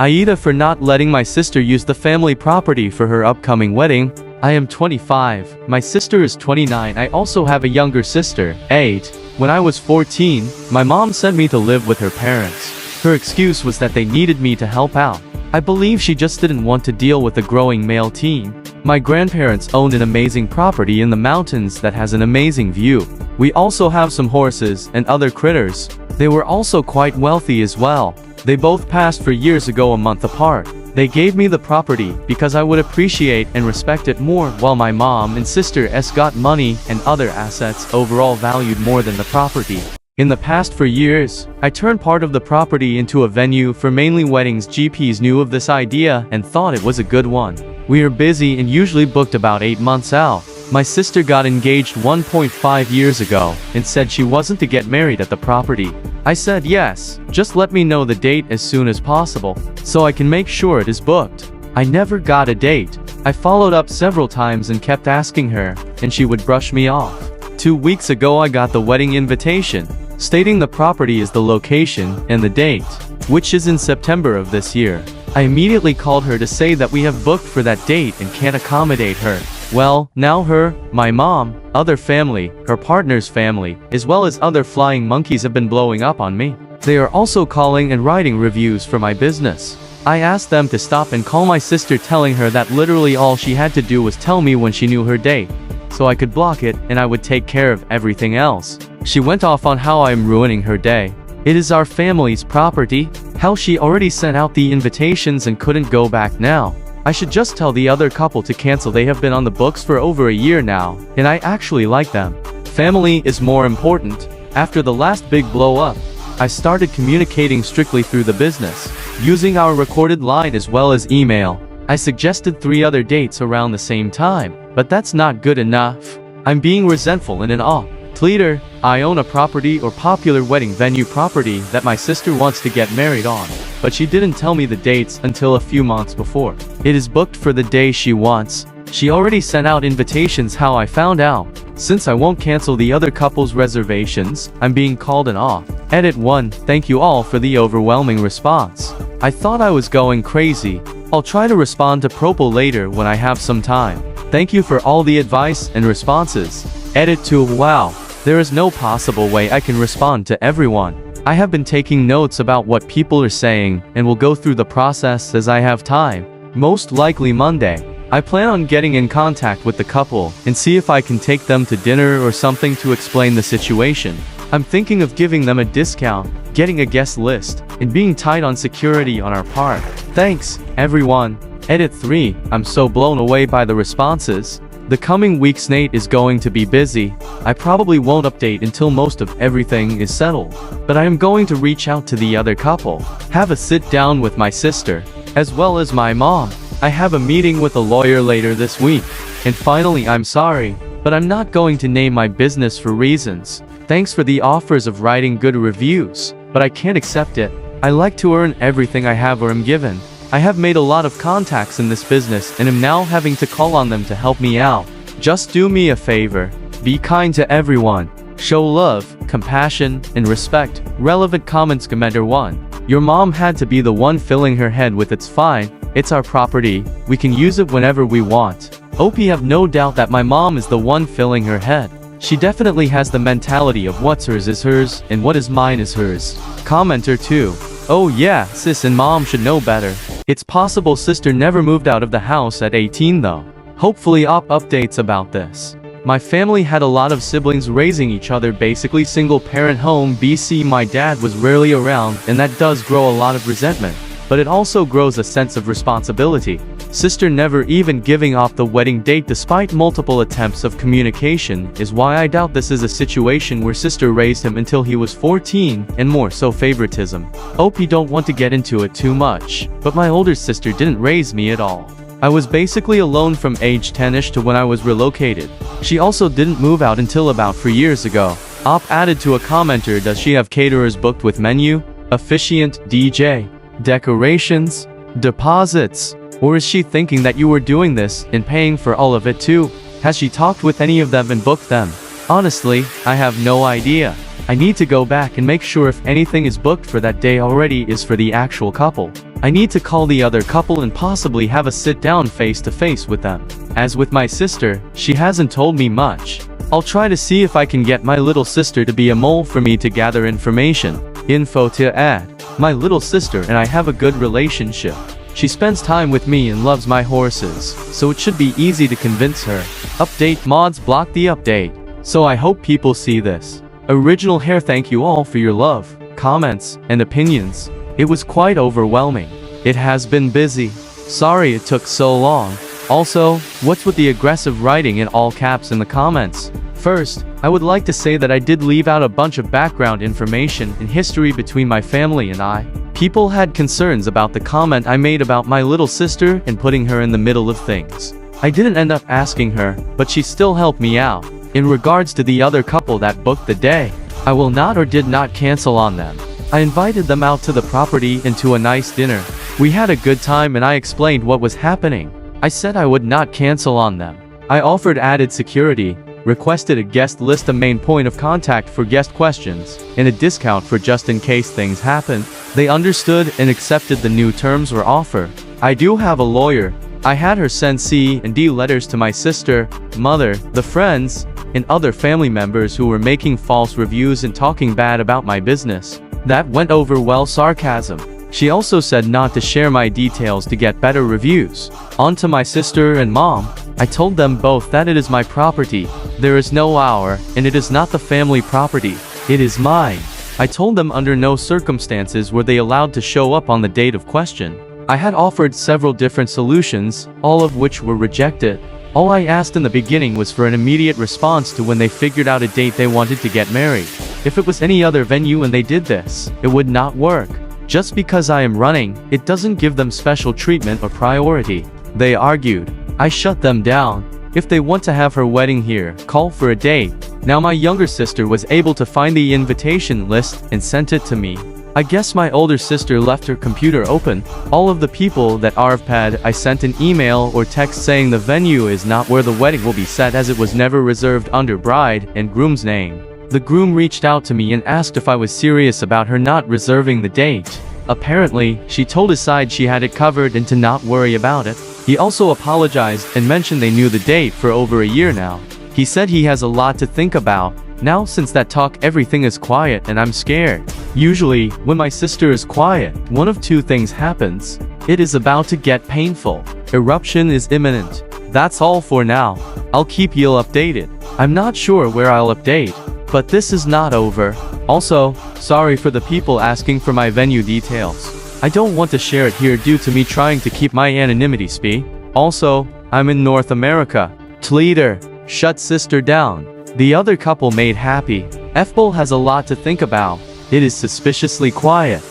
Aita for not letting my sister use the family property for her upcoming wedding. I am 25. My sister is 29. I also have a younger sister, 8. When I was 14, my mom sent me to live with her parents. Her excuse was that they needed me to help out. I believe she just didn't want to deal with a growing male teen. My grandparents owned an amazing property in the mountains that has an amazing view. We also have some horses and other critters. They were also quite wealthy as well. They both passed for years ago a month apart. They gave me the property because I would appreciate and respect it more, while my mom and sister got money and other assets overall valued more than the property. In the past 4 years, I turned part of the property into a venue for mainly weddings. GPs knew of this idea and thought it was a good one. We are busy and usually booked about 8 months out. My sister got engaged 1.5 years ago and said she wasn't to get married at the property. I said yes, just let me know the date as soon as possible, so I can make sure it is booked. I never got a date. I followed up several times and kept asking her, and she would brush me off. 2 weeks ago I got the wedding invitation, stating the property is the location and the date, which is in September of this year. I immediately called her to say that we have booked for that date and can't accommodate her. Well, now her, my mom, other family, her partner's family, as well as other flying monkeys have been blowing up on me. They are also calling and writing reviews for my business. I asked them to stop and call my sister, telling her that literally all she had to do was tell me when she knew her date, so I could block it and I would take care of everything else. She went off on how I am ruining her day. It is our family's property, how she already sent out the invitations and couldn't go back now. I should just tell the other couple to cancel. They have been on the books for over a year now, and I actually like them. Family is more important. After the last big blow up, I started communicating strictly through the business, using our recorded line as well as email. I suggested 3 other dates around the same time, but that's not good enough. I'm being resentful and in awe. Leader, I own a property or popular wedding venue property that my sister wants to get married on, but she didn't tell me the dates until a few months before. It is booked for the day she wants. She already sent out invitations. How I found out. Since I won't cancel the other couple's reservations, I'm being called an off. Edit 1. Thank you all for the overwhelming response. I thought I was going crazy. I'll try to respond to Propal later when I have some time. Thank you for all the advice and responses. Edit 2. Wow. There is no possible way I can respond to everyone. I have been taking notes about what people are saying and will go through the process as I have time. Most likely Monday. I plan on getting in contact with the couple and see if I can take them to dinner or something to explain the situation. I'm thinking of giving them a discount, getting a guest list, and being tight on security on our part. Thanks, everyone. Edit 3. I'm so blown away by the responses. The coming weeks Nate is going to be busy. I probably won't update until most of everything is settled, but I am going to reach out to the other couple, have a sit down with my sister, as well as my mom. I have a meeting with a lawyer later this week. And finally, I'm sorry, but I'm not going to name my business for reasons. Thanks for the offers of writing good reviews, but I can't accept it. I like to earn everything I have or am given. I have made a lot of contacts in this business and am now having to call on them to help me out. Just do me a favor. Be kind to everyone. Show love, compassion, and respect. Relevant comments. Commenter 1. Your mom had to be the one filling her head with "It's fine, it's our property, we can use it whenever we want." OP have no doubt that my mom is the one filling her head. She definitely has the mentality of what's hers is hers and what is mine is hers. Commenter 2. Oh yeah, sis and mom should know better. It's possible sister never moved out of the house at 18 though. Hopefully updates about this. My family had a lot of siblings raising each other, basically single parent home. BC my dad was rarely around and that does grow a lot of resentment, but it also grows a sense of responsibility. Sister never even giving off the wedding date despite multiple attempts of communication is why I doubt this is a situation where sister raised him until he was 14 and more so favoritism. OP don't want to get into it too much, but my older sister didn't raise me at all. I was basically alone from age 10ish to when I was relocated. She also didn't move out until about 4 years ago. Op added to a commenter, does she have caterers booked with menu, officiant, DJ, decorations, deposits? Or is she thinking that you were doing this and paying for all of it too? Has she talked with any of them and booked them? Honestly, I have no idea. I need to go back and make sure if anything is booked for that day already is for the actual couple. I need to call the other couple and possibly have a sit-down face-to-face with them. As with my sister, she hasn't told me much. I'll try to see if I can get my little sister to be a mole for me to gather information. Info to add. My little sister and I have a good relationship. She spends time with me and loves my horses, so it should be easy to convince her. Update mods block the update. So I hope people see this. Original hair, thank you all for your love, comments, and opinions. It was quite overwhelming. It has been busy. Sorry it took so long. Also, what's with the aggressive writing in all caps in the comments? First, I would like to say that I did leave out a bunch of background information and history between my family and I. People had concerns about the comment I made about my little sister and putting her in the middle of things. I didn't end up asking her, but she still helped me out. In regards to the other couple that booked the day, I will not or did not cancel on them. I invited them out to the property and to a nice dinner. We had a good time and I explained what was happening. I said I would not cancel on them. I offered added security, requested a guest list, a main point of contact for guest questions, and a discount for just in case things happen. They understood and accepted the new terms or offer. I do have a lawyer. I had her send C&D letters to my sister, mother, the friends, and other family members who were making false reviews and talking bad about my business. That went over well. Sarcasm. She also said not to share my details to get better reviews. On to my sister and mom. I told them both that it is my property. There is no our, and it is not the family property. It is mine. I told them under no circumstances were they allowed to show up on the date of question. I had offered several different solutions, all of which were rejected. All I asked in the beginning was for an immediate response to when they figured out a date they wanted to get married. If it was any other venue and they did this, it would not work. Just because I am running, it doesn't give them special treatment or priority. They argued. I shut them down. If they want to have her wedding here, call for a date. Now my younger sister was able to find the invitation list and sent it to me. I guess my older sister left her computer open. All of the people that RFPAD, I sent an email or text saying the venue is not where the wedding will be set as it was never reserved under bride and groom's name. The groom reached out to me and asked if I was serious about her not reserving the date. Apparently, she told his side she had it covered and to not worry about it. He also apologized and mentioned they knew the date for over a year now. He said he has a lot to think about. Now since that talk everything is quiet and I'm scared. Usually, when my sister is quiet, one of two things happens. It is about to get painful. Eruption is imminent. That's all for now. I'll keep you updated. I'm not sure where I'll update, but this is not over. Also, sorry for the people asking for my venue details. I don't want to share it here due to me trying to keep my anonymity. Also, I'm in North America. Twitter, shut sister down. The other couple made happy. F-Bull has a lot to think about. It is suspiciously quiet.